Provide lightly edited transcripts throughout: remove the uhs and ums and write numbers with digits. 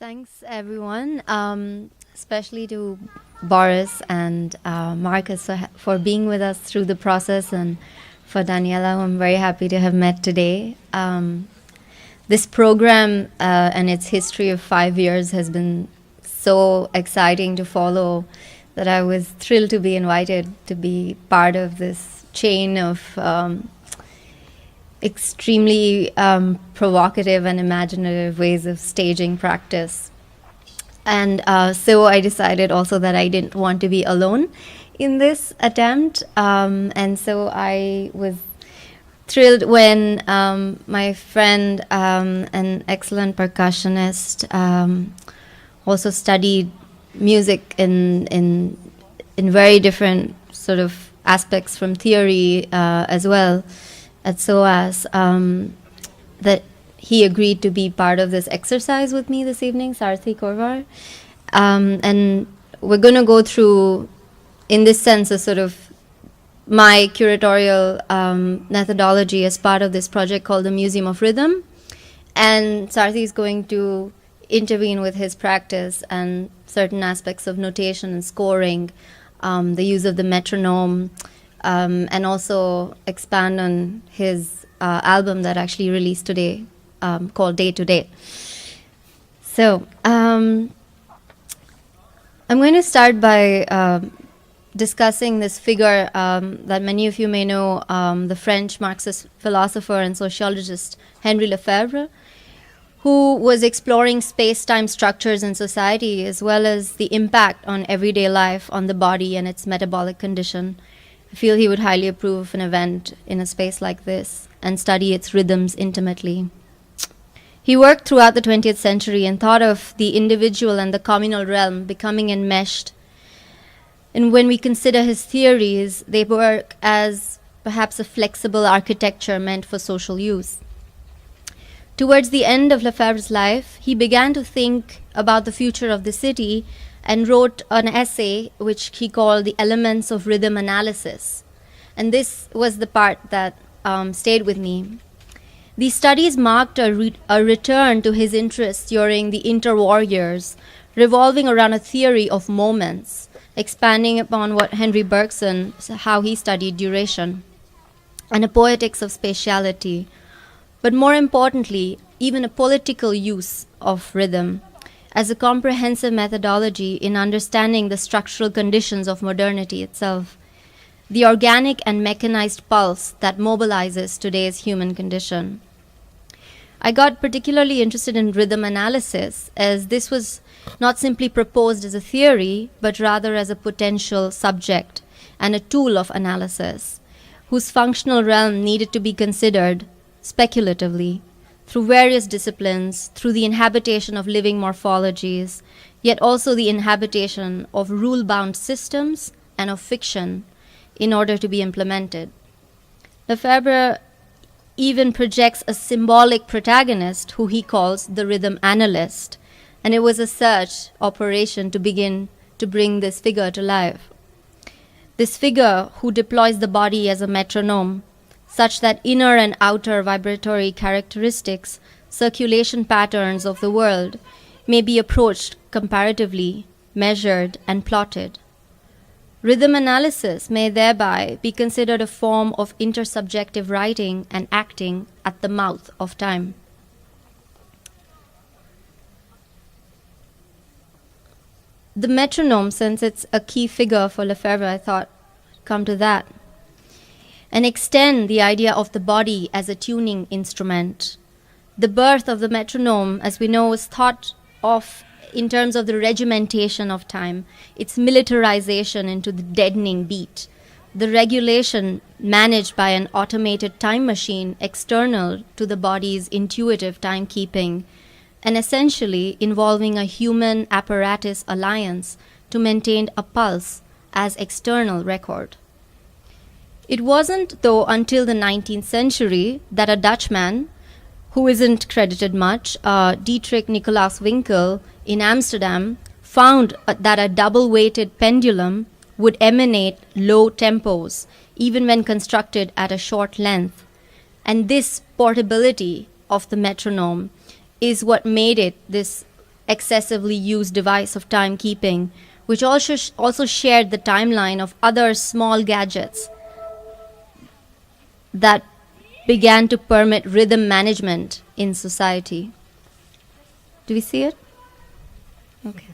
Thanks, everyone, especially to Boris and Marcus for being with us through the process, and for Daniela, who I'm very happy to have met today. This program and its history of 5 years has been so exciting to follow that I was thrilled to be invited to be part of this chain of extremely provocative and imaginative ways of staging practice. And so I decided also that I didn't want to be alone in this attempt. And so I was thrilled when my friend, an excellent percussionist, also studied music in very different sort of aspects from theory as well, at SOAS, that he agreed to be part of this exercise with me this evening, Sarathy Korwar. And we're going to go through, in this sense, a sort of my curatorial methodology as part of this project called the Museum of Rhythm. And Sarathy is going to intervene with his practice and certain aspects of notation and scoring, the use of the metronome, and also expand on his album that actually released today, called Day to Day. So I'm going to start by discussing this figure that many of you may know, the French Marxist philosopher and sociologist Henri Lefebvre, who was exploring space-time structures in society as well as the impact on everyday life on the body and its metabolic condition. I feel he would highly approve of an event in a space like this and study its rhythms intimately. He worked throughout the 20th century and thought of the individual and the communal realm becoming enmeshed. And when we consider his theories, they work as perhaps a flexible architecture meant for social use. Towards the end of Lefebvre's life, he began to think about the future of the city and wrote an essay which he called The Elements of Rhythm Analysis. And this was the part that stayed with me. These studies marked a return to his interests during the interwar years, revolving around a theory of moments, expanding upon what Henry Bergson, how he studied duration, and a poetics of spatiality, but more importantly, even a political use of rhythm as a comprehensive methodology in understanding the structural conditions of modernity itself, the organic and mechanized pulse that mobilizes today's human condition. I got particularly interested in rhythm analysis, as this was not simply proposed as a theory, but rather as a potential subject and a tool of analysis, whose functional realm needed to be considered speculatively, through various disciplines, through the inhabitation of living morphologies, yet also the inhabitation of rule-bound systems and of fiction in order to be implemented. Lefebvre even projects a symbolic protagonist who he calls the rhythm analyst, and it was a search operation to begin to bring this figure to life. This figure who deploys the body as a metronome, such that inner and outer vibratory characteristics, circulation patterns of the world may be approached comparatively, measured, and plotted. Rhythm analysis may thereby be considered a form of intersubjective writing and acting at the mouth of time. The metronome, since it's a key figure for Lefebvre, I thought, come to that, and extend the idea of the body as a tuning instrument. The birth of the metronome, as we know, was thought of in terms of the regimentation of time, its militarization into the deadening beat, the regulation managed by an automated time machine external to the body's intuitive timekeeping, and essentially involving a human apparatus alliance to maintain a pulse as external record. It wasn't, though, until the 19th century that a Dutchman, who isn't credited much, Dietrich Nicolaas Winkel in Amsterdam, found that a double-weighted pendulum would emanate low tempos, even when constructed at a short length. And this portability of the metronome is what made it this excessively used device of timekeeping, which also shared the timeline of other small gadgets that began to permit rhythm management in society. Do we see it? Okay.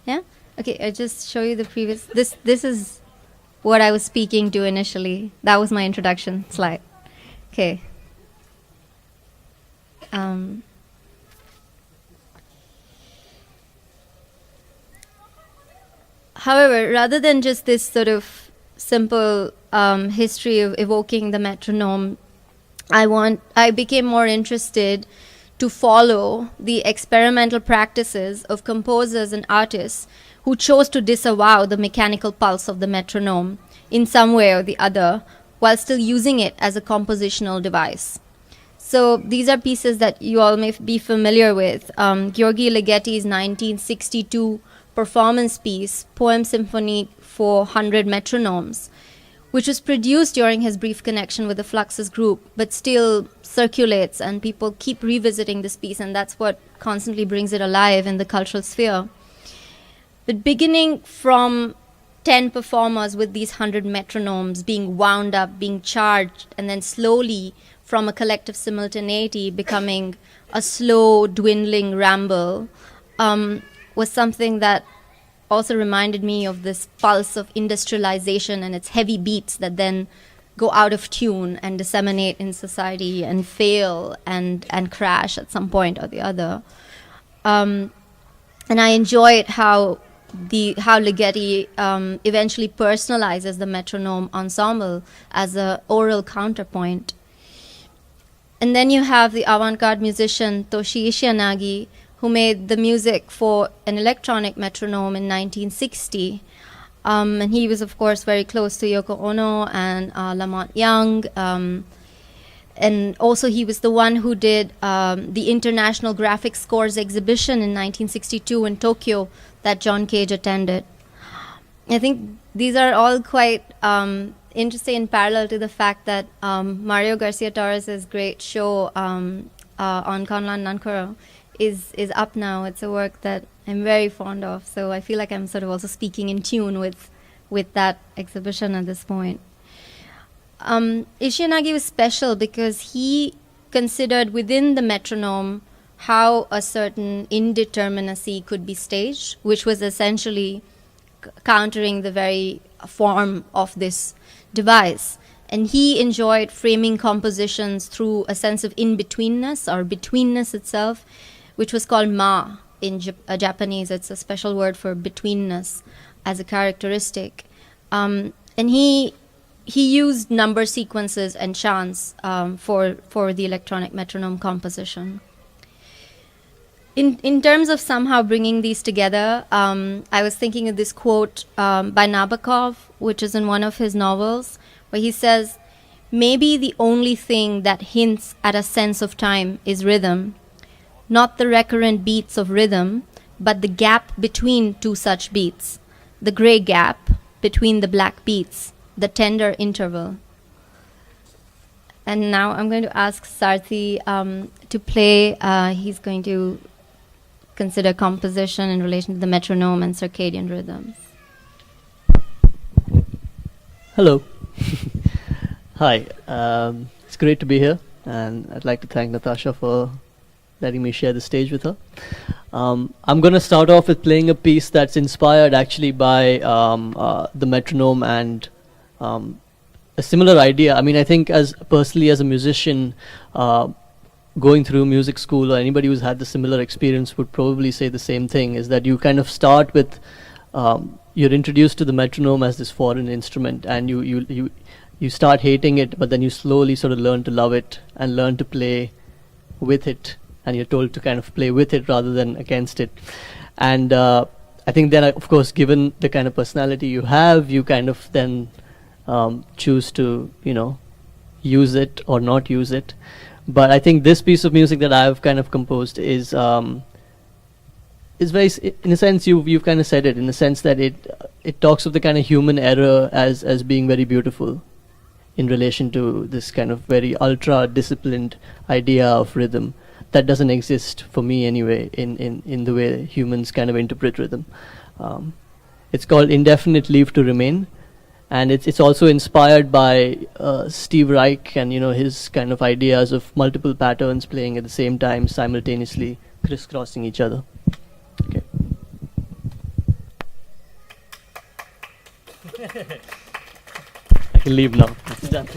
Yeah? Okay, I just show you the previous. This is what I was speaking to initially. That was my introduction slide. Okay. However, rather than just this sort of simple history of evoking the metronome, I became more interested to follow the experimental practices of composers and artists who chose to disavow the mechanical pulse of the metronome in some way or the other, while still using it as a compositional device. So these are pieces that you all may be familiar with. György Ligetti's 1962 performance piece, Poem Symphony for 100 Metronomes, which was produced during his brief connection with the Fluxus group, but still circulates, and people keep revisiting this piece, and that's what constantly brings it alive in the cultural sphere. But beginning from 10 performers with these 100 metronomes being wound up, being charged, and then slowly from a collective simultaneity becoming a slow, dwindling ramble, was something that also reminded me of this pulse of industrialization and its heavy beats that then go out of tune and disseminate in society and fail and crash at some point or the other. And I enjoyed how Ligeti eventually personalizes the metronome ensemble as an aural counterpoint. And then you have the avant-garde musician Toshi Ishiyanagi, who made the music for an electronic metronome in 1960. And he was, of course, very close to Yoko Ono and Lamont Young. And also he was the one who did the International Graphic Scores exhibition in 1962 in Tokyo that John Cage attended. I think these are all quite interesting in parallel to the fact that Mario Garcia Torres' great show on Conlan Nankoro is up now. It's a work that I'm very fond of, so I feel like I'm sort of also speaking in tune with that exhibition at this point. Ishiyanagi was special because he considered within the metronome how a certain indeterminacy could be staged, which was essentially countering the very form of this device. And he enjoyed framing compositions through a sense of in-betweenness or betweenness itself, which was called ma in Japanese. It's a special word for betweenness as a characteristic. And he used number sequences and chants for the electronic metronome composition. In terms of somehow bringing these together, I was thinking of this quote by Nabokov, which is in one of his novels, where he says, "Maybe the only thing that hints at a sense of time is rhythm, not the recurrent beats of rhythm, but the gap between two such beats, the gray gap between the black beats, the tender interval." And now I'm going to ask Sarathy to play. He's going to consider composition in relation to the metronome and circadian rhythms. Hello. Hi. It's great to be here, and I'd like to thank Natasha for letting me share the stage with her. I'm going to start off with playing a piece that's inspired actually by the metronome and a similar idea. I mean, I think personally as a musician, going through music school, or anybody who's had the similar experience would probably say the same thing, is that you kind of start with, you're introduced to the metronome as this foreign instrument, and you start hating it, but then you slowly sort of learn to love it and learn to play with it, and you're told to kind of play with it rather than against it. And I think then, of course, given the kind of personality you have, you kind of then choose to, use it or not use it. But I think this piece of music that I've kind of composed is very, in a sense, you've kind of said it, in the sense that it talks of the kind of human error as being very beautiful. in relation to this kind of very ultra disciplined idea of rhythm that doesn't exist for me anyway in the way humans kind of interpret rhythm. It's called Indefinite Leave to Remain, and it's also inspired by Steve Reich and his kind of ideas of multiple patterns playing at the same time, simultaneously crisscrossing each other. Okay. I can leave now. It's done.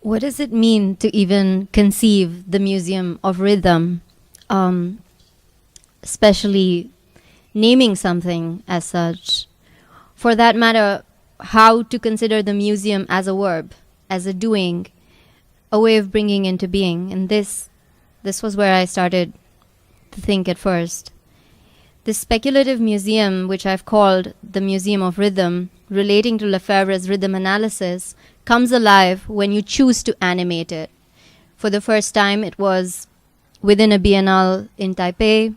What does it mean to even conceive the Museum of Rhythm, especially naming something as such? For that matter, how to consider the museum as a verb, as a doing, a way of bringing into being. And this was where I started to think at first. This speculative museum, which I've called the Museum of Rhythm, relating to Lefebvre's rhythm analysis, comes alive when you choose to animate it. For the first time, it was within a biennale in Taipei.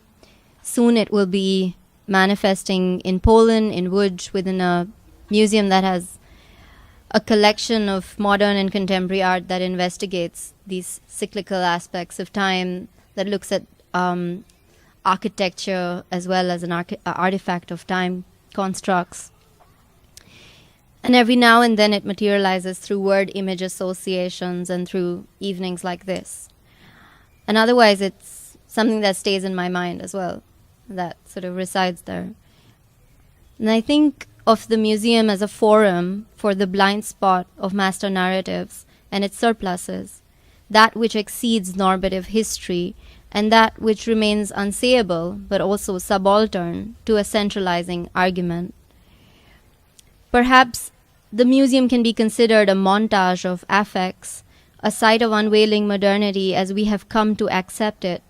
Soon it will be manifesting in Poland, in Łódź, within a museum that has a collection of modern and contemporary art that investigates these cyclical aspects of time, that looks at architecture as well as an artifact of time constructs. And every now and then it materializes through word-image associations and through evenings like this. And otherwise it's something that stays in my mind as well, that sort of resides there. And I think of the museum as a forum for the blind spot of master narratives and its surpluses, that which exceeds normative history and that which remains unsayable but also subaltern to a centralizing argument. Perhaps the museum can be considered a montage of affects, a site of unveiling modernity as we have come to accept it,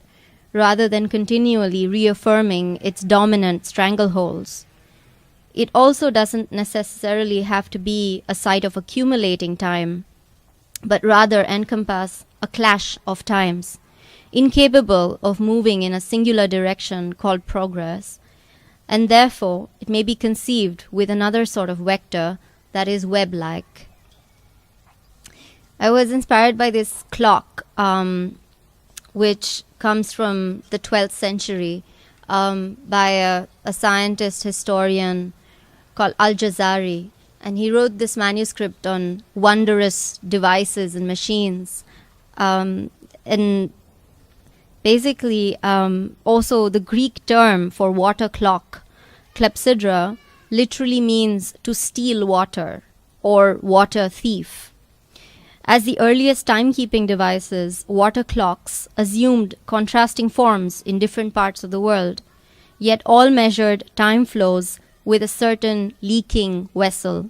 rather than continually reaffirming its dominant strangleholds. It also doesn't necessarily have to be a site of accumulating time, but rather encompass a clash of times, incapable of moving in a singular direction called progress, and therefore it may be conceived with another sort of vector that is web-like. I was inspired by this clock, which comes from the 12th century, by a scientist historian called Al-Jazari, and he wrote this manuscript on wondrous devices and machines, and basically also the Greek term for water clock, klepsydra, literally means to steal water or water thief. As the earliest timekeeping devices, water clocks assumed contrasting forms in different parts of the world, yet all measured time flows with a certain leaking vessel,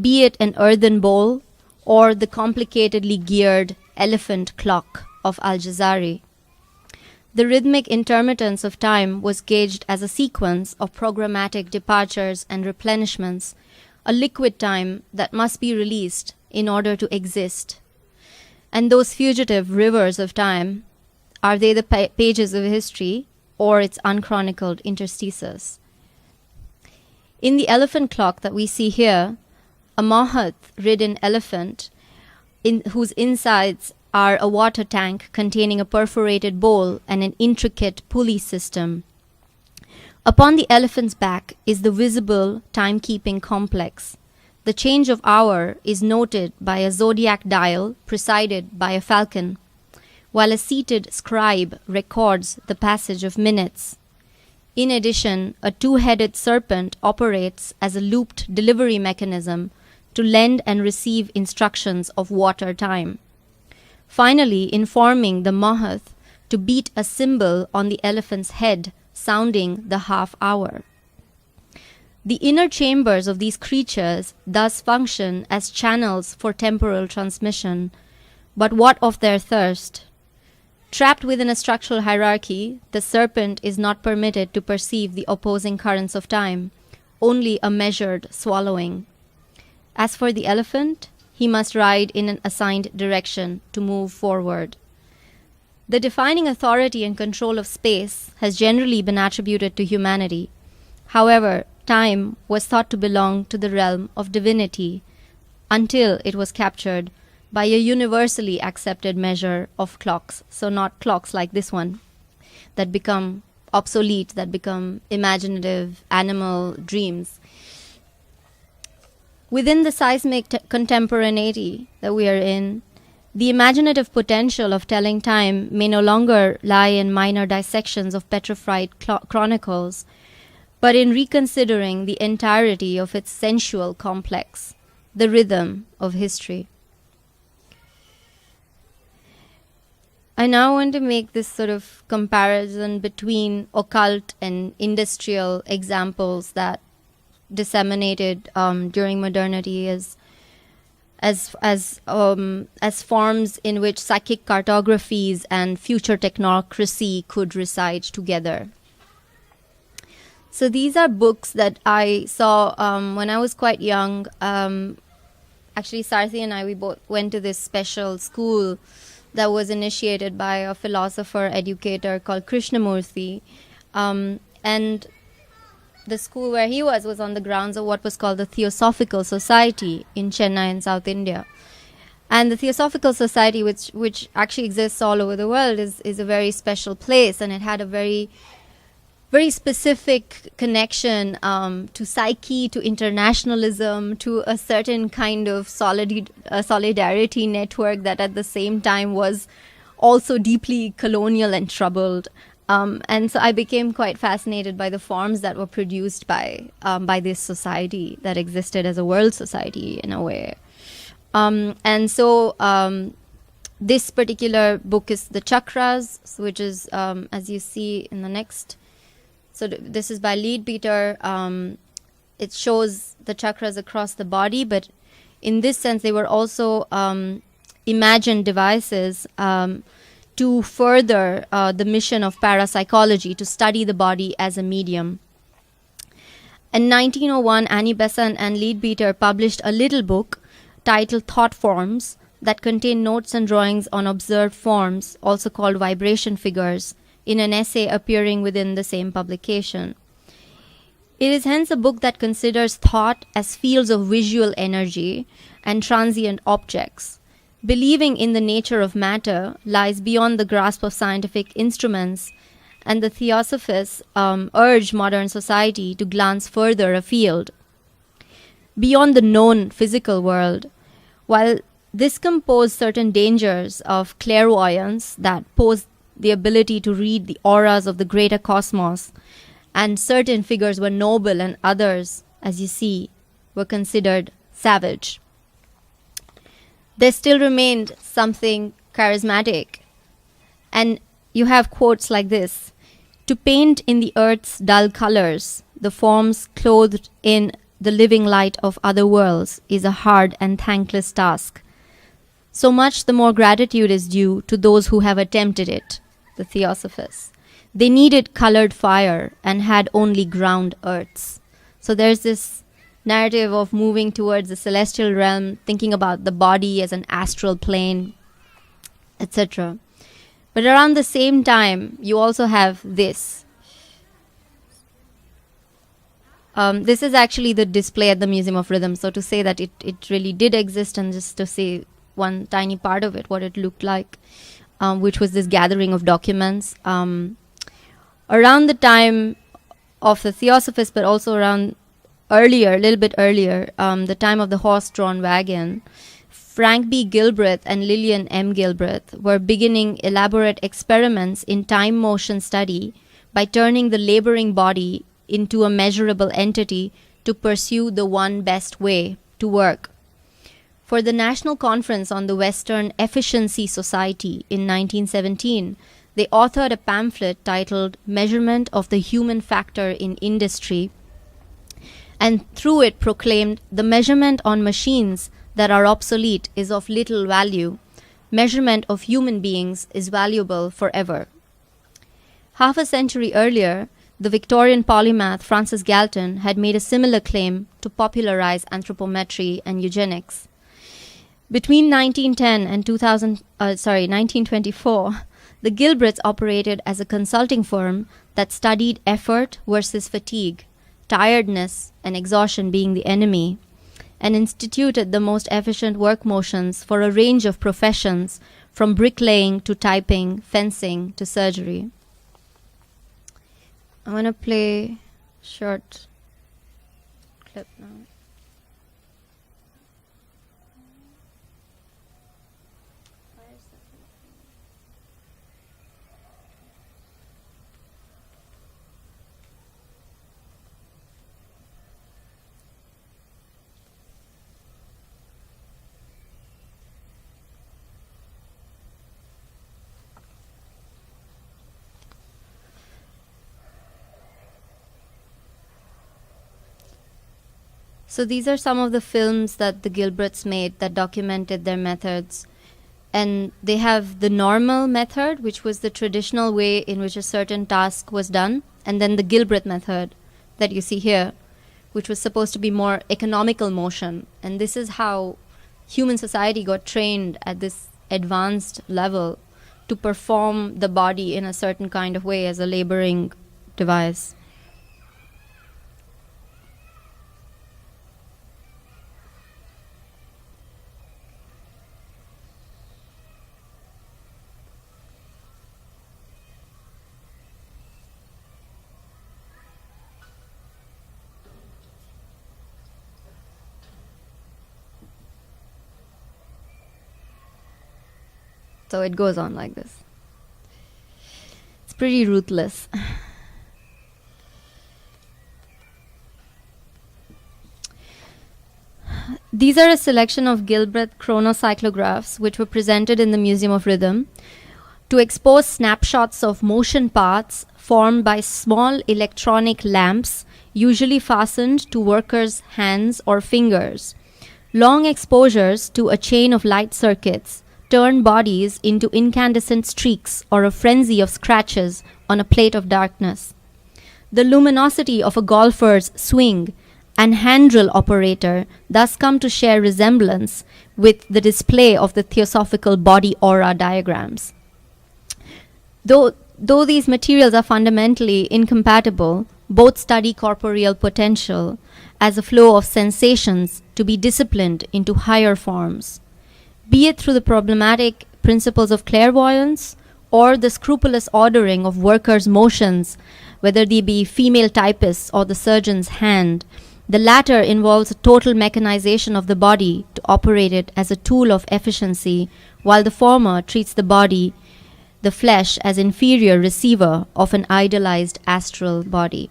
be it an earthen bowl or the complicatedly geared elephant clock of Al-Jazari. The rhythmic intermittence of time was gauged as a sequence of programmatic departures and replenishments, a liquid time that must be released in order to exist. And those fugitive rivers of time, are they the pages of history or its unchronicled interstices? In the elephant clock that we see here, a Mahat-ridden elephant whose insides are a water tank containing a perforated bowl and an intricate pulley system. Upon the elephant's back is the visible timekeeping complex. The change of hour is noted by a zodiac dial presided by a falcon, while a seated scribe records the passage of minutes. In addition, a two-headed serpent operates as a looped delivery mechanism to lend and receive instructions of water time, finally informing the Mahath to beat a cymbal on the elephant's head, sounding the half hour. The inner chambers of these creatures thus function as channels for temporal transmission, but what of their thirst? Trapped within a structural hierarchy, the serpent is not permitted to perceive the opposing currents of time, only a measured swallowing. As for the elephant, he must ride in an assigned direction to move forward. The defining authority and control of space has generally been attributed to humanity. However, time was thought to belong to the realm of divinity until it was captured by a universally accepted measure of clocks. So not clocks like this one that become obsolete, that become imaginative animal dreams. Within the seismic contemporaneity that we are in, the imaginative potential of telling time may no longer lie in minor dissections of petrified chronicles, but in reconsidering the entirety of its sensual complex, the rhythm of history. I now want to make this sort of comparison between occult and industrial examples that disseminated during modernity as forms in which psychic cartographies and future technocracy could reside together. So these are books that I saw when I was quite young. Actually, Sarathy and I, we both went to this special school that was initiated by a philosopher educator called Krishnamurthy. And the school where he was on the grounds of what was called the Theosophical Society in Chennai in South India. And the Theosophical Society, which actually exists all over the world, is a very special place, and it had a very specific connection to psyche, to internationalism, to a certain kind of solidarity network that at the same time was also deeply colonial and troubled. And so I became quite fascinated by the forms that were produced by this society that existed as a world society in a way. And so this particular book is The Chakras, which is, as you see in the next. So this is by Leadbeater. It shows the chakras across the body, but in this sense, they were also imagined devices to further the mission of parapsychology, to study the body as a medium. In 1901, Annie Besant and Leadbeater published a little book titled Thought Forms that contained notes and drawings on observed forms, also called vibration figures, in an essay appearing within the same publication. It is hence a book that considers thought as fields of visual energy and transient objects. Believing in the nature of matter lies beyond the grasp of scientific instruments, and the Theosophists urge modern society to glance further afield, beyond the known physical world. While this composed certain dangers of clairvoyance that pose the ability to read the auras of the greater cosmos, and certain figures were noble and others, as you see, were considered savage, there still remained something charismatic. And you have quotes like this: "To paint in the earth's dull colors the forms clothed in the living light of other worlds is a hard and thankless task. So much the more gratitude is due to those who have attempted it," the Theosophists. "They needed colored fire and had only ground earths." So there's this narrative of moving towards the celestial realm, thinking about the body as an astral plane, etc. But around the same time, you also have this. This is actually the display at the Museum of Rhythm. So to say that it really did exist, and just to say one tiny part of it, what it looked like, which was this gathering of documents. Around the time of the Theosophists, but also around earlier, a little bit earlier, the time of the horse-drawn wagon, Frank B. Gilbreth and Lillian M. Gilbreth were beginning elaborate experiments in time-motion study by turning the laboring body into a measurable entity to pursue the one best way to work. For the National Conference on the Western Efficiency Society in 1917, they authored a pamphlet titled Measurement of the Human Factor in Industry, and through it proclaimed, "The measurement on machines that are obsolete is of little value. Measurement of human beings is valuable forever." Half a century earlier, the Victorian polymath Francis Galton had made a similar claim to popularize anthropometry and eugenics. Between 1910 and 1924, the Gilbreths operated as a consulting firm that studied effort versus fatigue, tiredness and exhaustion being the enemy, and instituted the most efficient work motions for a range of professions, from bricklaying to typing, fencing to surgery. I'm going to play a short clip now. So these are some of the films that the Gilbreths made that documented their methods. And they have the normal method, which was the traditional way in which a certain task was done, and then the Gilbreth method that you see here, which was supposed to be more economical motion. And this is how human society got trained at this advanced level to perform the body in a certain kind of way as a laboring device. So it goes on like this. It's pretty ruthless. These are a selection of Gilbreth chronocyclographs which were presented in the Museum of Rhythm to expose snapshots of motion paths formed by small electronic lamps usually fastened to workers' hands or fingers. Long exposures to a chain of light circuits turn bodies into incandescent streaks or a frenzy of scratches on a plate of darkness. The luminosity of a golfer's swing and handrail operator thus come to share resemblance with the display of the Theosophical body aura diagrams. Though these materials are fundamentally incompatible, both study corporeal potential as a flow of sensations to be disciplined into higher forms. Be it through the problematic principles of clairvoyance or the scrupulous ordering of workers' motions, whether they be female typists or the surgeon's hand, the latter involves a total mechanization of the body to operate it as a tool of efficiency, while the former treats the body, the flesh, as inferior receiver of an idealized astral body.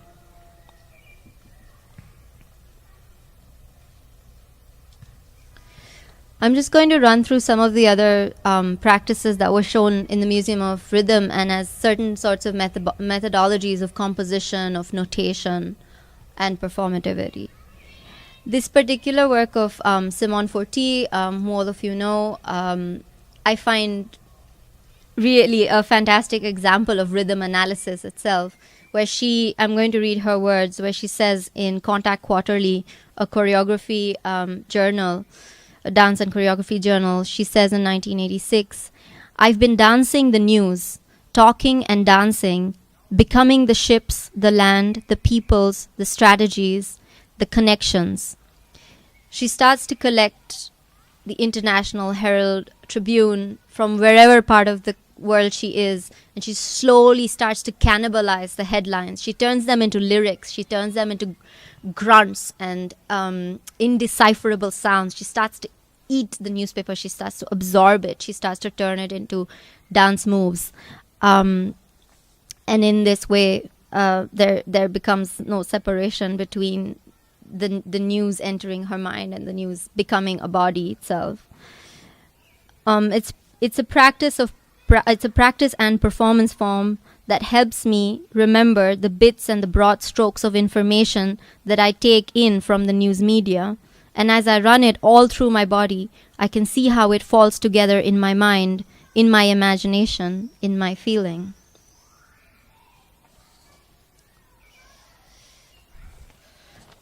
I'm just going to run through some of the other practices that were shown in the Museum of Rhythm and as certain sorts of methodologies of composition, of notation, and performativity. This particular work of Simone Forti, who all of you know, I find really a fantastic example of rhythm analysis itself, where I'm going to read her words, where she says in Contact Quarterly, a choreography journal, a dance and choreography journal, she says in 1986, "I've been dancing the news, talking and dancing, becoming the ships, the land, the peoples, the strategies, the connections." She starts to collect the International Herald Tribune from wherever part of the world she is, and she slowly starts to cannibalize the headlines. She turns them into lyrics. She turns them into grunts and indecipherable sounds. She starts to eat the newspaper. She starts to absorb it. She starts to turn it into dance moves. And in this way, there becomes no separation between the news entering her mind and the news becoming a body itself. It's a practice and performance form that helps me remember the bits and the broad strokes of information that I take in from the news media. And as I run it all through my body, I can see how it falls together in my mind, in my imagination, in my feeling.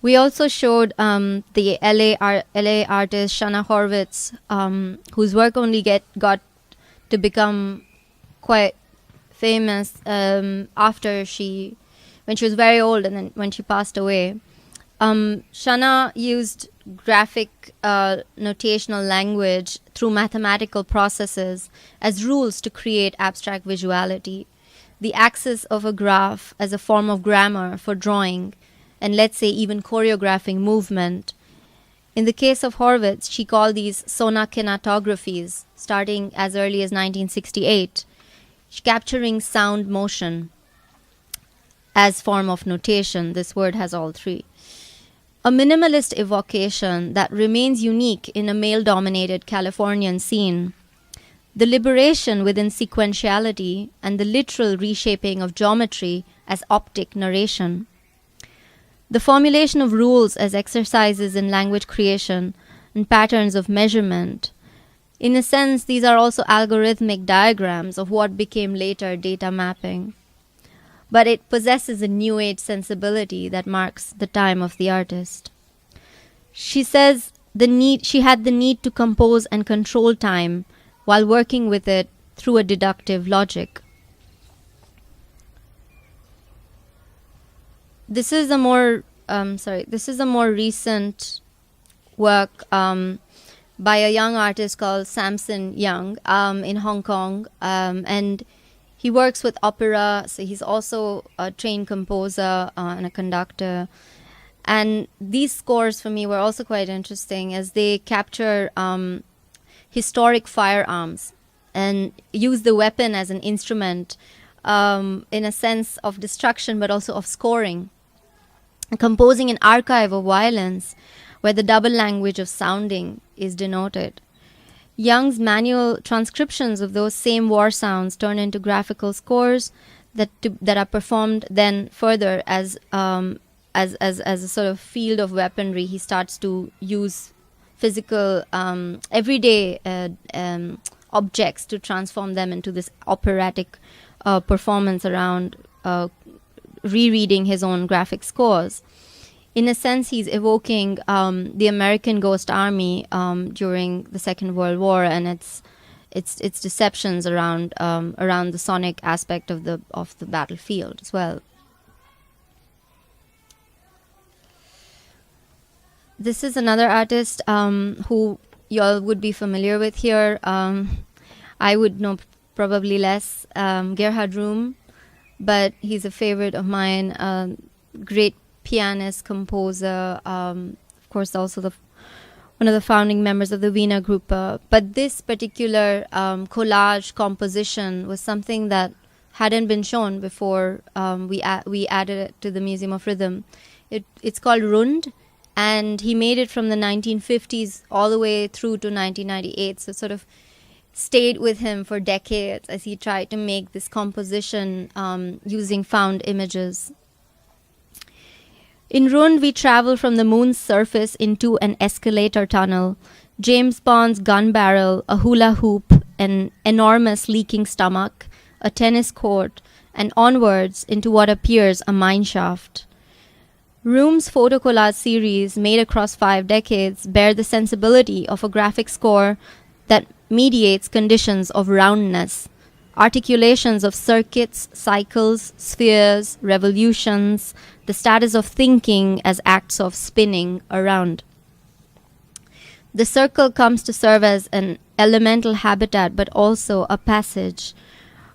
We also showed the LA artist Channa Horwitz, whose work only got to become quite famous after when she was very old and then when she passed away. Channa used graphic notational language through mathematical processes as rules to create abstract visuality. The axis of a graph as a form of grammar for drawing, and let's say even choreographing movement. In the case of Horwitz, she called these Sonakinatographies, starting as early as 1968, capturing sound motion as form of notation. This word has all three. A minimalist evocation that remains unique in a male-dominated Californian scene. The liberation within sequentiality and the literal reshaping of geometry as optic narration. The formulation of rules as exercises in language creation and patterns of measurement. In a sense, these are also algorithmic diagrams of what became later data mapping. But it possesses a new age sensibility that marks the time of the artist. She says she had the need to compose and control time while working with it through a deductive logic. This is a more recent work by a young artist called Samson Young in Hong Kong, and he works with opera. So he's also a trained composer and a conductor. And these scores for me were also quite interesting as they capture historic firearms and use the weapon as an instrument in a sense of destruction, but also of scoring. Composing an archive of violence where the double language of sounding is denoted. Young's manual transcriptions of those same war sounds turn into graphical scores that are performed then further as a sort of field of weaponry. He starts to use physical, everyday objects to transform them into this operatic performance around rereading his own graphic scores. In a sense, he's evoking the American Ghost Army during the Second World War and its deceptions around the sonic aspect of the battlefield as well. This is another artist who y'all would be familiar with here. I would know probably less, Gerhard Rühm, but he's a favorite of mine, great pianist, composer, of course also one of the founding members of the Wiener group. But this particular collage composition was something that hadn't been shown before we added it to the Museum of Rhythm. It's called Rund, and he made it from the 1950s all the way through to 1998, so sort of stayed with him for decades as he tried to make this composition using found images. In Rund, we travel from the moon's surface into an escalator tunnel, James Bond's gun barrel, a hula hoop, an enormous leaking stomach, a tennis court, and onwards into what appears a mine shaft. Rühm's photo collage series, made across 5 decades, bear the sensibility of a graphic score that mediates conditions of roundness, articulations of circuits, cycles, spheres, revolutions, the status of thinking as acts of spinning around. The circle comes to serve as an elemental habitat, but also a passage,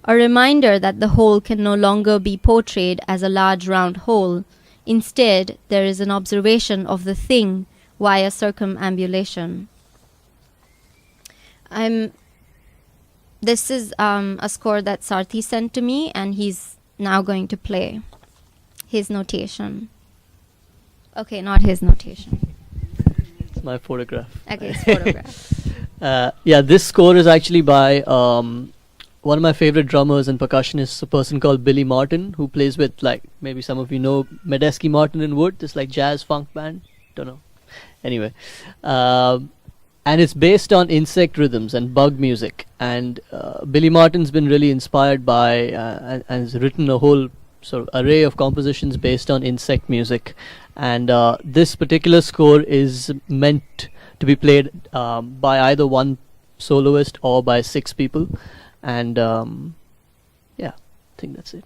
a reminder that the whole can no longer be portrayed as a large round whole. Instead, there is an observation of the thing via circumambulation. This is a score that Sarathy sent to me, and he's now going to play his notation. Okay, not his notation. It's my photograph. Okay, it's photograph. Yeah, this score is actually by one of my favorite drummers and percussionists, a person called Billy Martin, who plays with, like, maybe some of you know Medeski, Martin and Wood, this like jazz funk band. Don't know. Anyway. And it's based on insect rhythms and bug music. And Billy Martin's been really inspired by and has written a whole sort of array of compositions based on insect music. And this particular score is meant to be played by either one soloist or by 6 people. And yeah, I think that's it.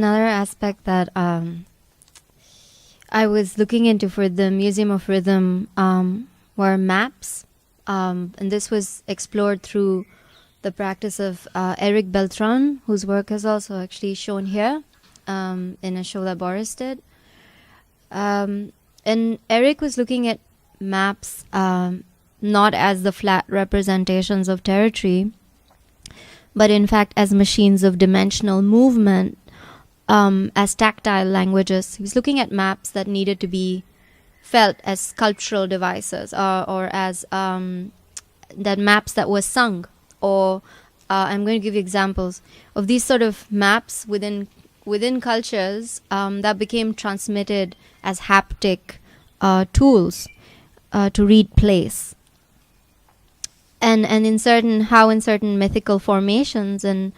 another aspect that I was looking into for the Museum of Rhythm were maps. And this was explored through the practice of Eric Beltran, whose work is also actually shown here in a show that Boris did. And Eric was looking at maps not as the flat representations of territory, but in fact as machines of dimensional movement, as tactile languages. He was looking at maps that needed to be felt as sculptural devices, or as that maps that were sung, or I'm going to give you examples of these sort of maps within cultures that became transmitted as haptic tools to read place. And in certain mythical formations and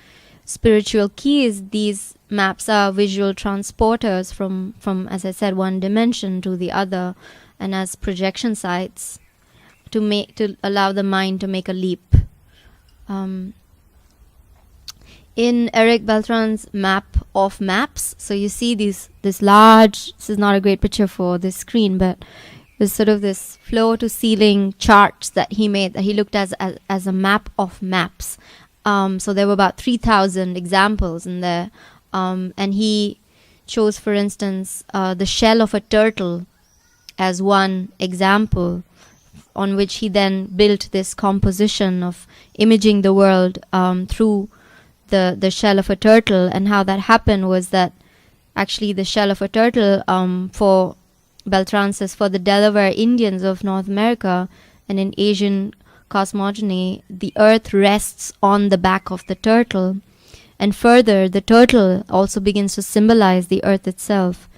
spiritual keys, these maps are visual transporters from, as I said, one dimension to the other, and as projection sites to allow the mind to make a leap. In Eric Beltran's map of maps, so you see this large, this is not a great picture for this screen, but there's sort of this floor to ceiling charts that he made, that he looked as a map of maps. So there were about 3,000 examples in there. And he chose, for instance, the shell of a turtle as one example, on which he then built this composition of imaging the world through the shell of a turtle. And how that happened was that actually the shell of a turtle, for Beltran says, for the Delaware Indians of North America and in Asian cosmogony, the earth rests on the back of the turtle. And further, the turtle also begins to symbolize the earth itself.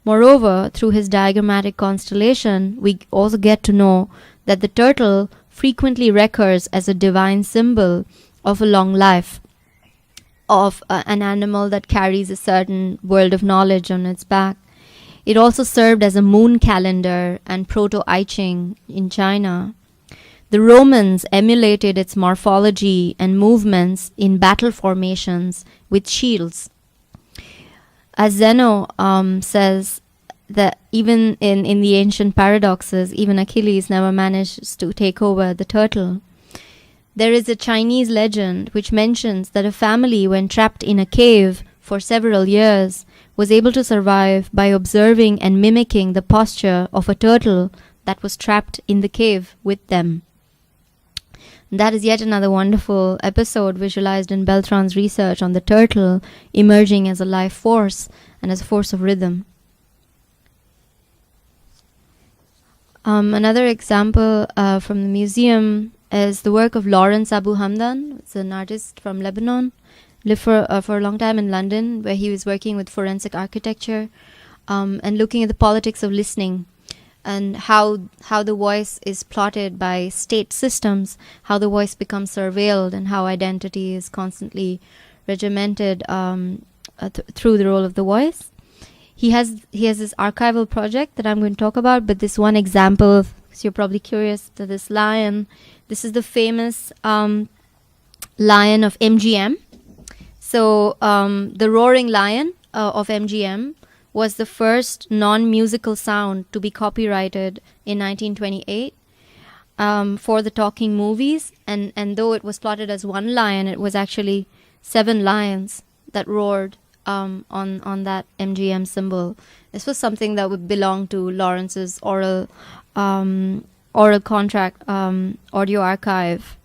Moreover, through his diagrammatic constellation, we also get to know that the turtle frequently recurs as a divine symbol of a long life, of an animal that carries a certain world of knowledge on its back. It also served as a moon calendar and proto-I Ching in China. The Romans emulated its morphology and movements in battle formations with shields. As Zeno says that even in the ancient paradoxes, even Achilles never managed to take over the turtle. There is a Chinese legend which mentions that a family, when trapped in a cave for several years, was able to survive by observing and mimicking the posture of a turtle that was trapped in the cave with them. That is yet another wonderful episode visualized in Beltran's research on the turtle emerging as a life force and as a force of rhythm. Another example from the museum is the work of Lawrence Abu Hamdan. It's an artist from Lebanon, lived for a long time in London, where he was working with forensic architecture and looking at the politics of listening, and how the voice is plotted by state systems, how the voice becomes surveilled, and how identity is constantly regimented through the role of the voice. He has this archival project that I'm going to talk about, but this one example, because you're probably curious, to this lion. This is the famous lion of MGM. So the roaring lion of MGM was the first non-musical sound to be copyrighted in 1928 for the talking movies. And though it was plotted as one lion, it was actually 7 lions that roared on that MGM symbol. This was something that would belong to Lawrence's oral contract audio archive.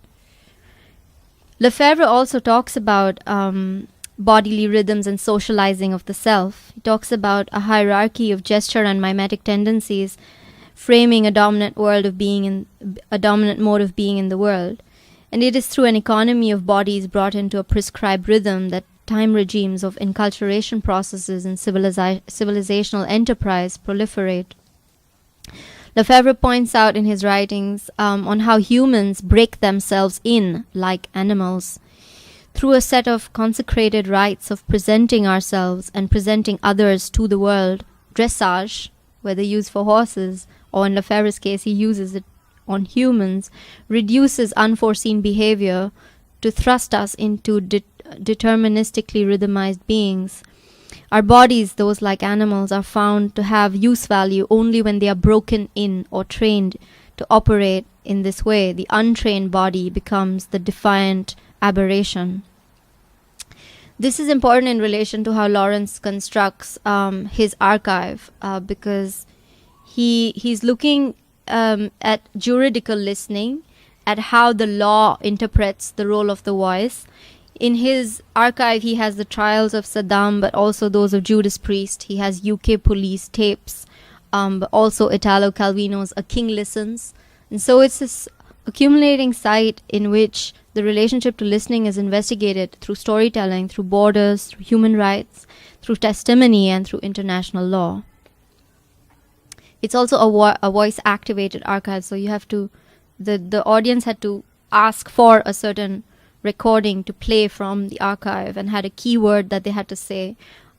Lefebvre also talks about bodily rhythms and socializing of the self. He talks about a hierarchy of gesture and mimetic tendencies framing a dominant mode of being in the world. And it is through an economy of bodies brought into a prescribed rhythm that time regimes of enculturation processes and civilizational enterprise proliferate. Lefebvre points out in his writings on how humans break themselves in like animals through a set of consecrated rites of presenting ourselves and presenting others to the world. Dressage, whether used for horses, or in Lefebvre's case he uses it on humans, reduces unforeseen behavior to thrust us into deterministically rhythmized beings. Our bodies, those like animals, are found to have use value only when they are broken in or trained to operate in this way. The untrained body becomes the defiant aberration. This is important in relation to how Lawrence constructs his archive, because he's looking at juridical listening, at how the law interprets the role of the voice. In his archive, he has the trials of Saddam, but also those of Judas Priest. He has UK police tapes, but also Italo Calvino's A King Listens. And so it's this accumulating site in which the relationship to listening is investigated through storytelling, through borders, through human rights, through testimony, and through international law. It's also a voice-activated archive, so you have to, the audience had to ask for a certain recording to play from the archive and had a keyword that they had to say.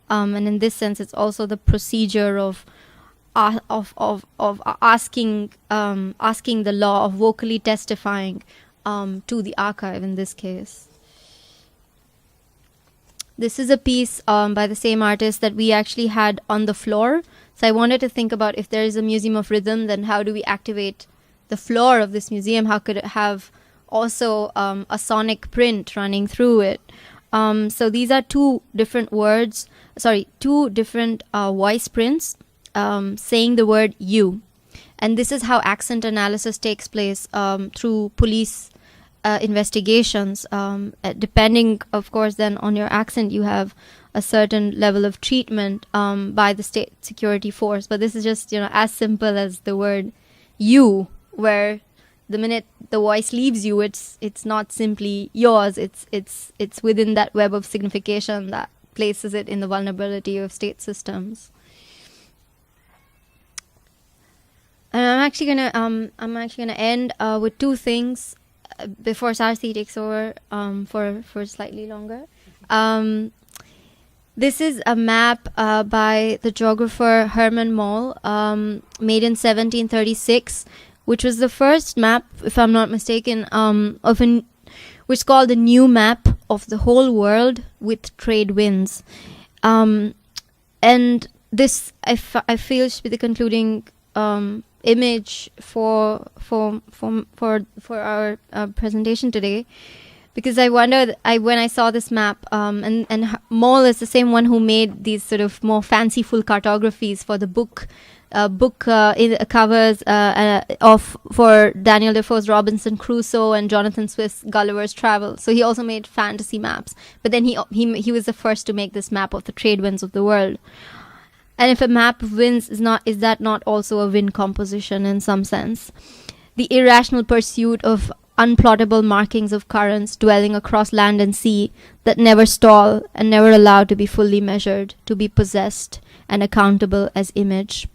And in this sense, it's also the procedure of asking the law, of vocally testifying to the archive in this case. This is a piece by the same artist that we actually had on the floor. So I wanted to think about, if there is a museum of rhythm, then how do we activate the floor of this museum? How could it have also a sonic print running through it? So these are two different voice prints saying the word you. And this is how accent analysis takes place through police investigations. Depending, of course, then on your accent, you have a certain level of treatment by the state security force. But this is just, as simple as the word you, where the minute the voice leaves you, it's not simply yours. It's within that web of signification that places it in the vulnerability of state systems. And I'm actually gonna end with two things before Sarathy takes over for slightly longer. This is a map by the geographer Hermann Moll, made in 1736, which was the first map, if I'm not mistaken, which is called the New Map of the Whole World with Trade Winds. And this, I feel, should be the concluding image for our presentation today, because I wondered, when I saw this map, and Moll is the same one who made these sort of more fanciful cartographies for the book covers for Daniel Defoe's Robinson Crusoe and Jonathan Swift's Gulliver's Travel. So he also made fantasy maps, but then he was the first to make this map of the trade winds of the world. And if a map of winds is that not also a wind composition in some sense? The irrational pursuit of unplottable markings of currents dwelling across land and sea that never stall and never allow to be fully measured, to be possessed and accountable as image.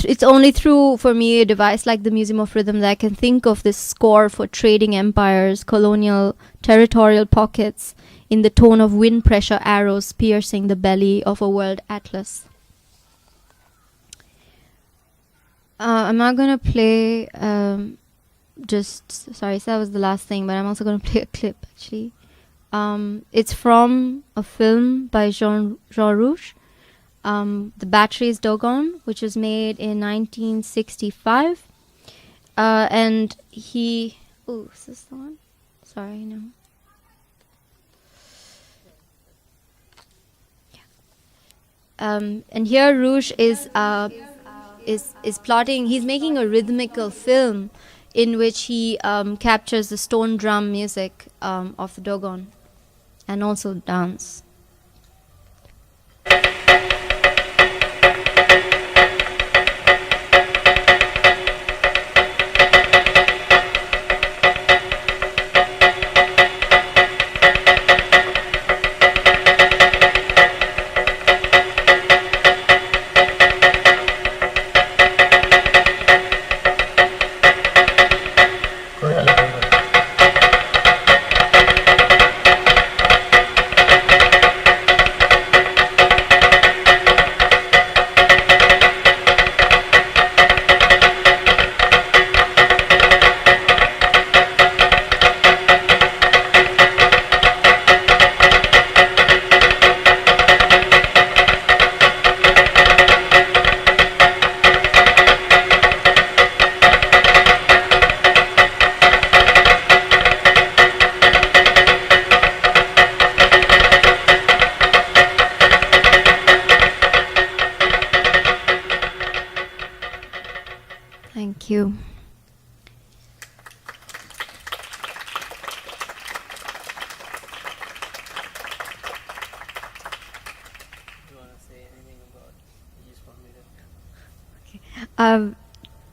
It's only through, for me, a device like the Museum of Rhythm that I can think of this score for trading empires, colonial, territorial pockets, in the tone of wind pressure arrows piercing the belly of a world atlas. I'm not going to play, sorry, so that was the last thing, but I'm also going to play a clip, actually. It's from a film by Jean Rouge, The Battery's Dogon, which was made in 1965. And he... Oh, is this the one? Sorry, no. And here Rouge is plotting. He's making a rhythmical film in which he captures the stone drum music of the Dogon, and also dance. Thank you.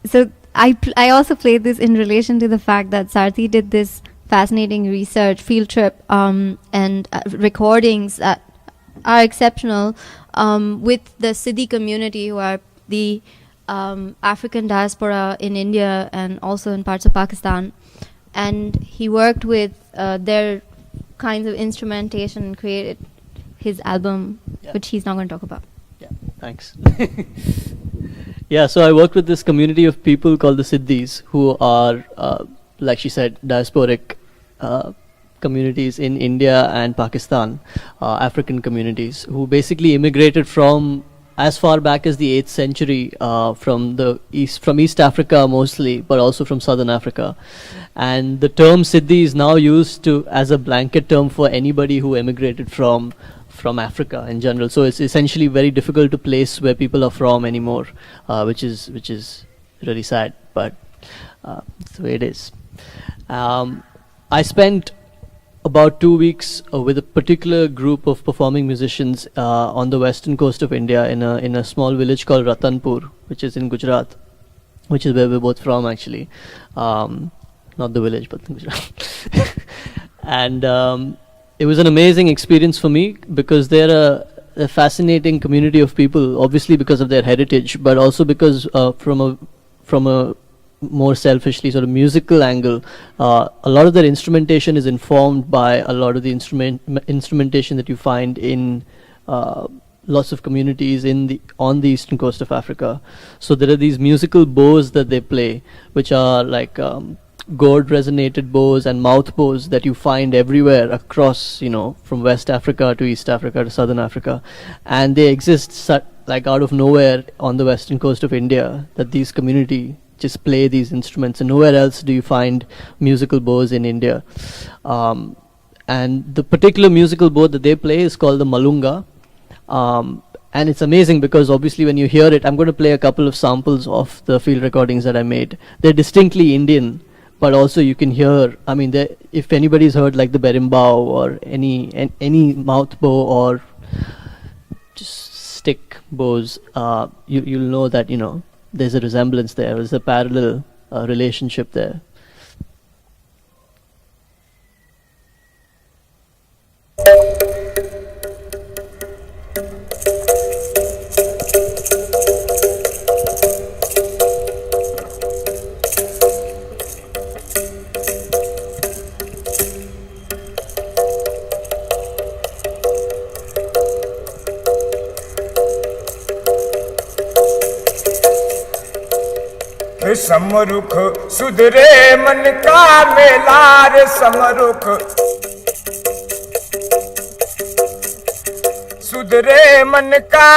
So I also played this in relation to the fact that Sarathy did this fascinating research field trip and recordings that are exceptional with the Siddhi community, who are the African diaspora in India and also in parts of Pakistan. And he worked with their kinds of instrumentation and created his album, which he's not going to talk about. Yeah, thanks. Yeah, so I worked with this community of people called the Siddhis, who are, like she said, diasporic communities in India and Pakistan, African communities, who basically immigrated from as far back as the 8th century from East Africa mostly, but also from Southern Africa. And the term Siddhi is now used as a blanket term for anybody who immigrated from Africa in general. So it's essentially very difficult to place where people are from anymore, which is really sad, but it's the way it is. I spent about 2 weeks with a particular group of performing musicians on the western coast of India in a small village called Ratanpur, which is in Gujarat, which is where we're both from actually. Not the village, but Gujarat. And it was an amazing experience for me because they're a fascinating community of people, obviously because of their heritage, but also because from a more selfishly sort of musical angle, a lot of their instrumentation is informed by a lot of the instrumentation that you find in lots of communities on the eastern coast of Africa. So there are these musical bows that they play, which are like gourd resonated bows and mouth bows that you find everywhere across, from West Africa to East Africa to Southern Africa. And they exist like out of nowhere on the western coast of India, that these community just play these instruments, and nowhere else do you find musical bows in India. And the particular musical bow that they play is called the Malunga. And it's amazing because obviously when you hear it, I'm going to play a couple of samples of the field recordings that I made. They're distinctly Indian, but also you can hear, if anybody's heard like the berimbau or any mouth bow or just stick bows, you'll know that, there's a resemblance there, there's a parallel relationship there. समरुख सुधरे मन का malar समरुख सुधरे मन का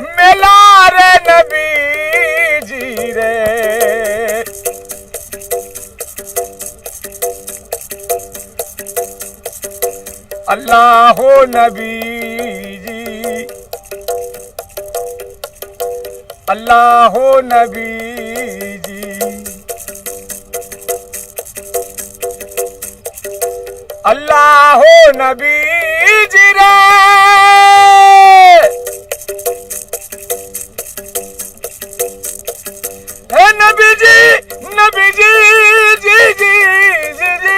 malar Nabi ji रे अल्लाह हो नबी जी अल्लाह हो नबी अल्लाह हो नबी जी रे हे नबी जी जी जी जी जी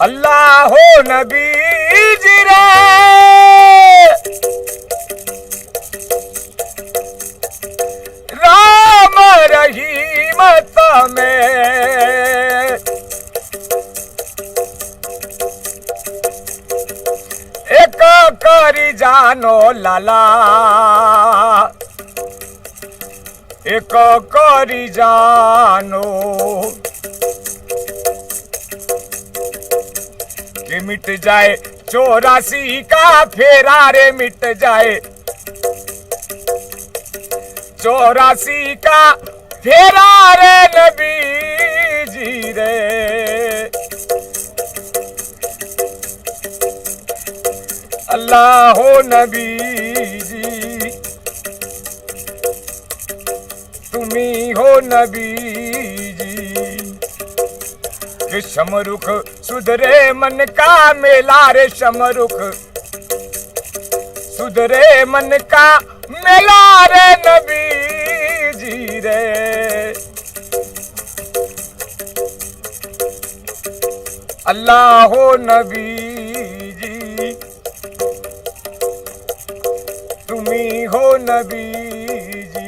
अल्लाह हो नबी जी रे राम रहीमत में एक करी जानो लाला एक करी जानो कि मिट जाए 84 का फेरा रे मिट जाए 84 का फेरा रे नबी जी रे अल्लाह हो नबी जी तुम्ही हो नबी जी कि शमरुख सुधरे मन का मेला रे शमरुख सुधरे मन का मेला रे नबी जी रे अल्लाह हो नबी जी तुम्ही हो Nabi ji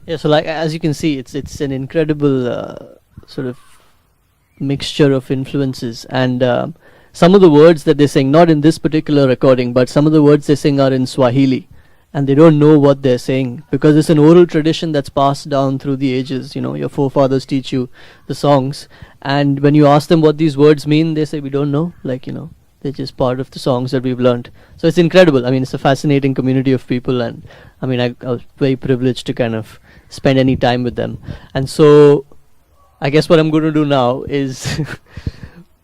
Yeah, so like as you can see, it's an incredible sort of mixture of influences, and some of the words that they sing, not in this particular recording, but some of the words they sing are in Swahili, and they don't know what they're saying because it's an oral tradition that's passed down through the ages. You know, your forefathers teach you the songs, and when you ask them what these words mean, they say we don't know. Like, you know, they're just part of the songs that we've learnt. So it's incredible. I mean, it's a fascinating community of people, and I mean, I was very privileged to kind of spend any time with them. And so I guess what I'm going to do now is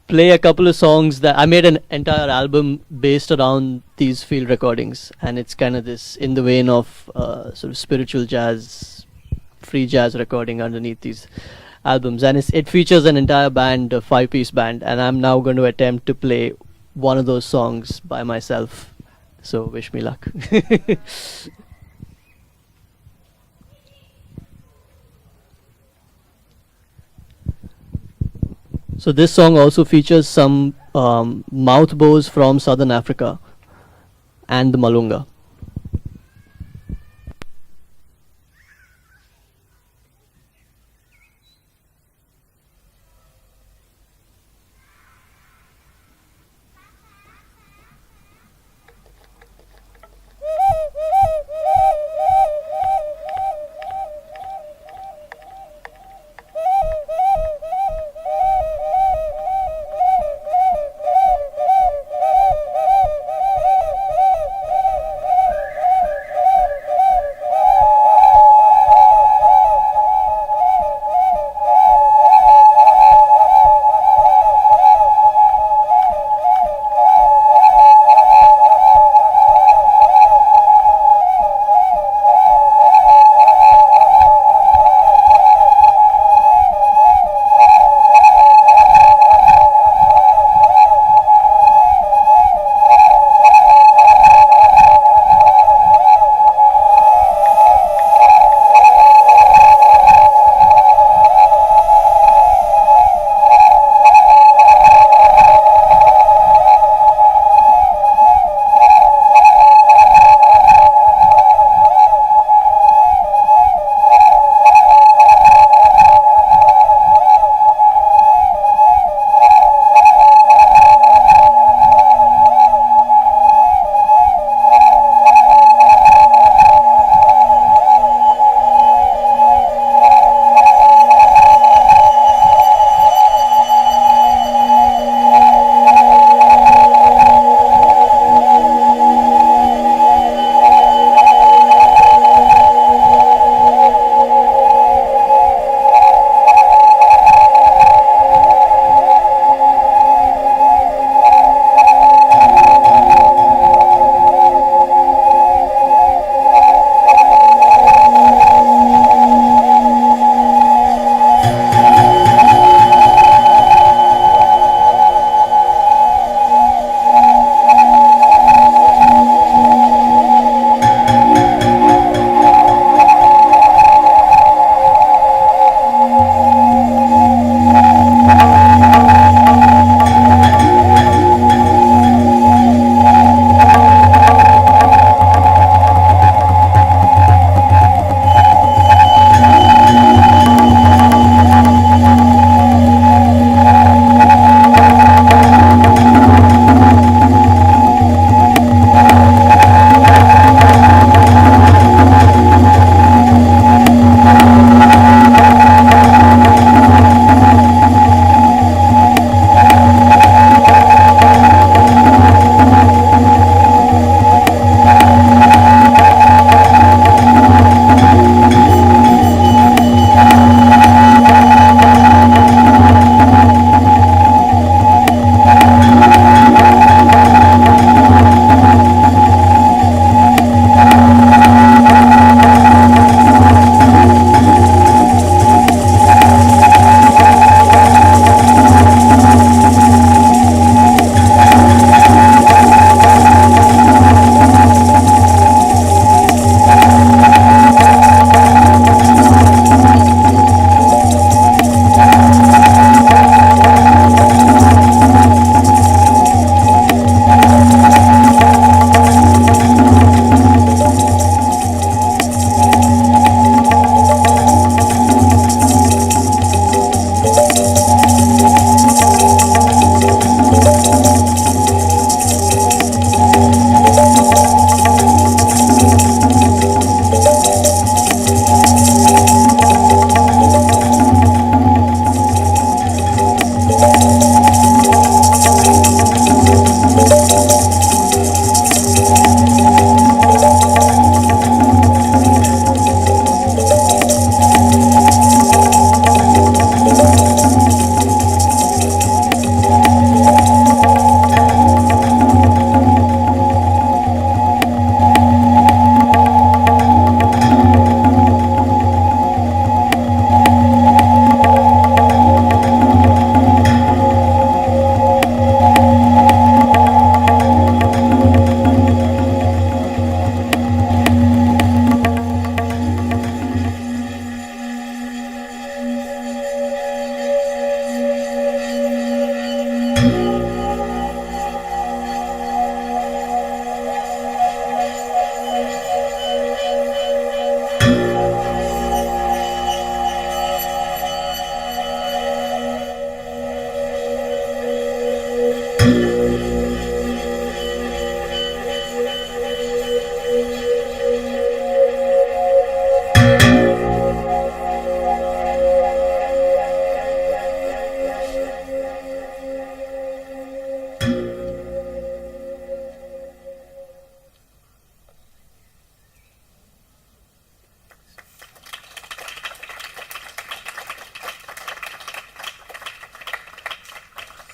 play a couple of songs that I made an entire album based around these field recordings, and it's kind of this in the vein of sort of spiritual jazz, free jazz recording underneath these albums, and it features an entire band, a 5-piece band, and I'm now going to attempt to play one of those songs by myself. So wish me luck. So this song also features some mouth bows from southern Africa and the Malunga.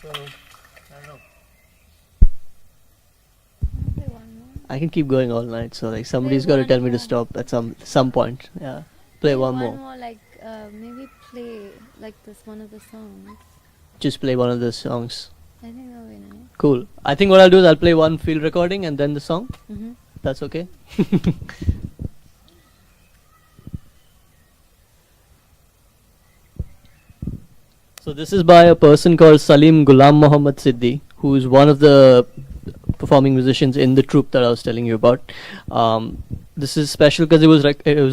So, I don't know. I can keep going all night. So like somebody's got to tell me to stop at some point. Yeah, play one more. Like maybe play like this one of the songs. Just play one of the songs. I think that'll be nice. Cool. I think what I'll do is I'll play one field recording and then the song. That's okay. So this is by a person called Salim Ghulam Muhammad Siddi, who is one of the performing musicians in the troupe that I was telling you about. This is special because it was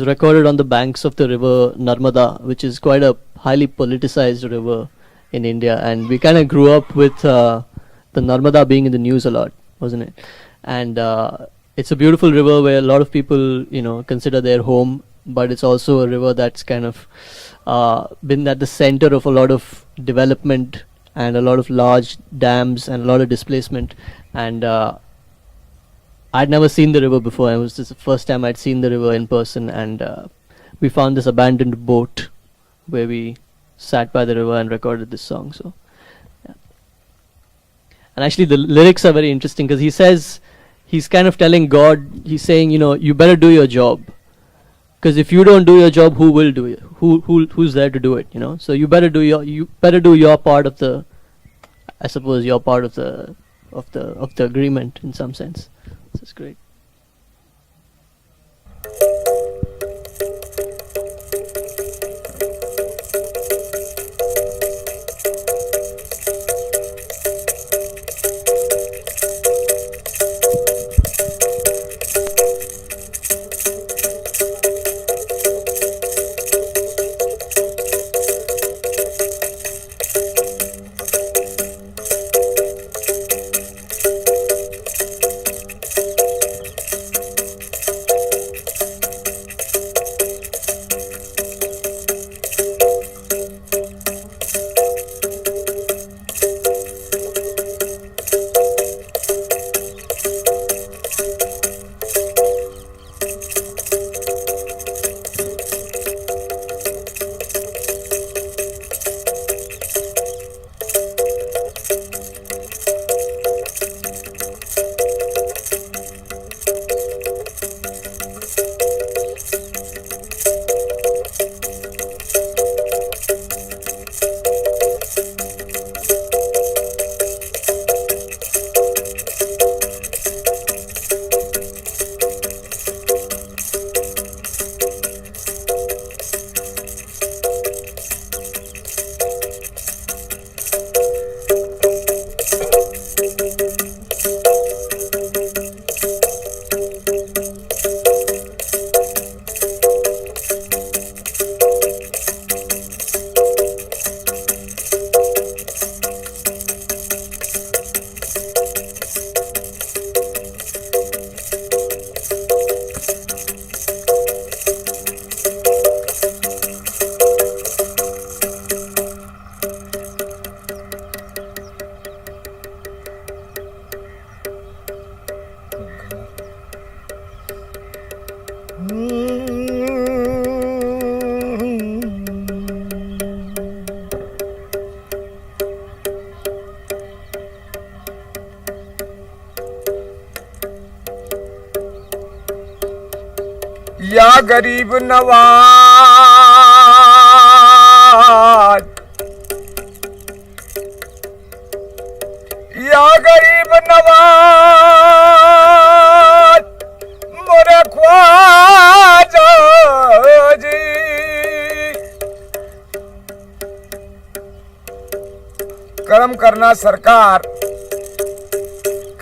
recorded on the banks of the river Narmada, which is quite a highly politicized river in India, and we kind of grew up with the Narmada being in the news a lot, wasn't it? And it's a beautiful river where a lot of people, consider their home, but it's also a river that's kind of been at the center of a lot of development and a lot of large dams and a lot of displacement. And I'd never seen the river before. It was just the first time I'd seen the river in person, and we found this abandoned boat where we sat by the river and recorded this song. So, yeah. And actually, the lyrics are very interesting because he says he's kind of telling God. He's saying, you better do your job, because if you don't do your job, who will do it? Who's there to do it? So you better do your part of the. I suppose your part of the agreement in some sense. This is great. या गरीब नवाज, या गरीब नवाज मोरे ख्वाजा जी। कर्म करना सरकार,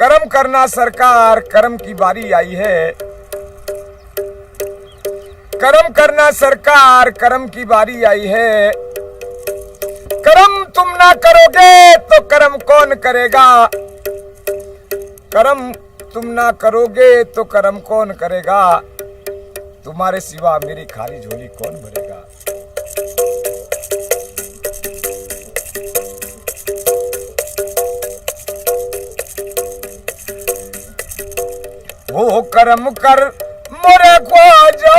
कर्म करना सरकार, कर्म की बारी आई है। कर्म करना सरकार, कर्म की बारी आई है। कर्म तुम ना करोगे तो कर्म कौन करेगा? कर्म तुम ना करोगे तो कर्म कौन करेगा? तुम्हारे सिवा मेरी खाली झोली कौन भरेगा? वो कर्म कर मोरे ख्वाजा,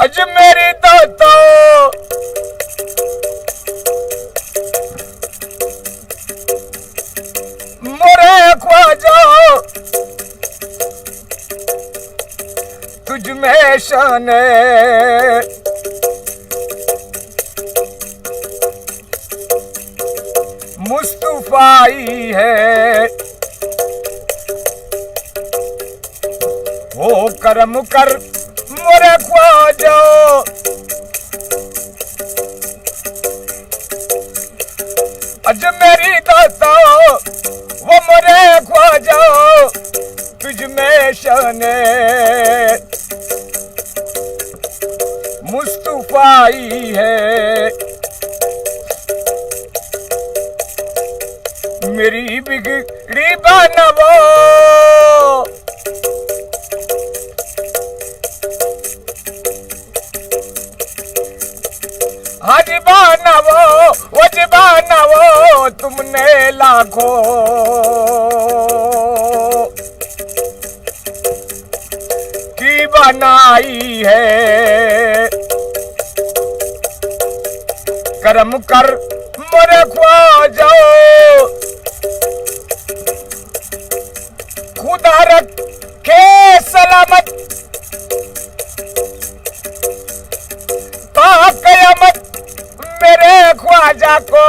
अज मेरी तो मोरे ख्वाजा तुझ में शान मुस्तफाई है। वो करम कर मोरे ख्वाजा अज मेरी दाता वो मोरे ख्वाजा तुझ में शान मुस्तफाई है। मेरी बिगड़ी बनवो हज बनवो वज बनवो तुमने लाखों की बनाई है। कर्म कर मोरे ख्वाजा खुदा रखे सलामत ता कयामत मेरे ख्वाजा को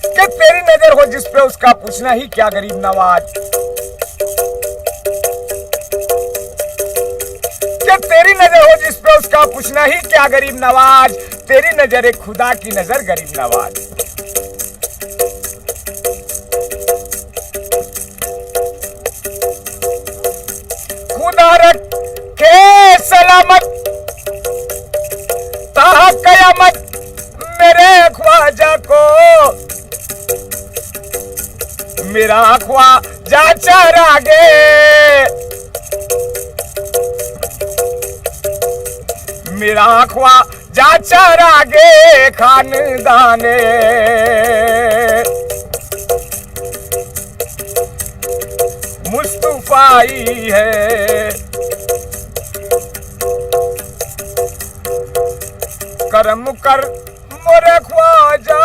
कि तेरी नजर हो जिस पे उसका पूछना ही क्या गरीब नवाज। कि तेरी नजर हो जिस पे उसका पूछना ही क्या गरीब नवाज। तेरी नजर एक खुदा की नजर गरीब नवाज। खुदा रखे सलामत ता कयामत मेरे ख्वाजा को। मेरा ख्वाजा चरागे मेरा ख्वाजा चरागे खानदाने मुस्तफाई है। करम कर मोरे Khwaja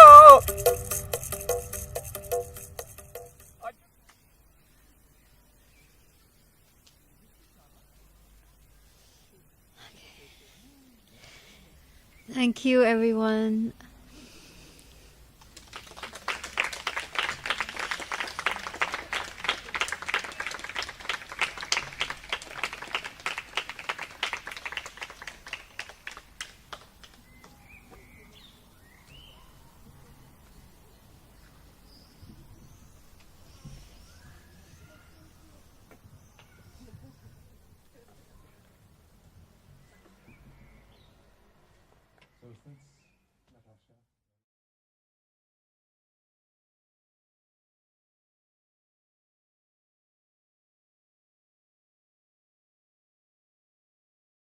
Thank you, everyone. So since